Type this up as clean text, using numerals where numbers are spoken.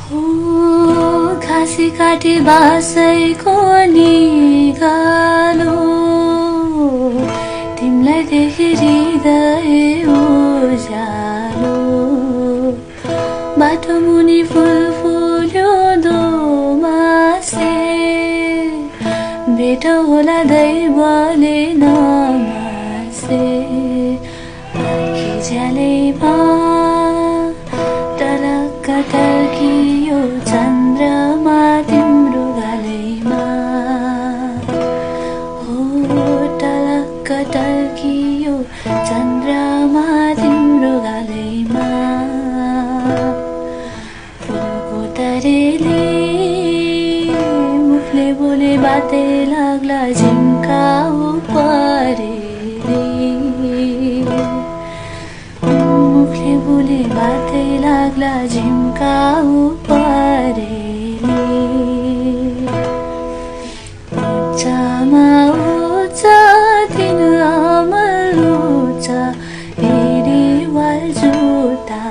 हो घाँसी काटे बासैको निगालो तिमीलाई देखे हृदय उज्यालो बाटो मुनि फुल फुल्यो दोमासे भेट होला दैवले नमासे आँखी झ्यालैमा टलक्क टल्कियो चन्द्रमा तिम्रो गालैमा हो टलक्क टल्कियो चन्द्रमा तिम्रो गालैमा फुलको तरेले मुखले बोले बातै लाग्ला झिम्काउ परेले मुखले बोले बातै लाग्ला झिम्काउ परेले उच्चमा उच्च दिन अमल उच्च हेरी वाल जुता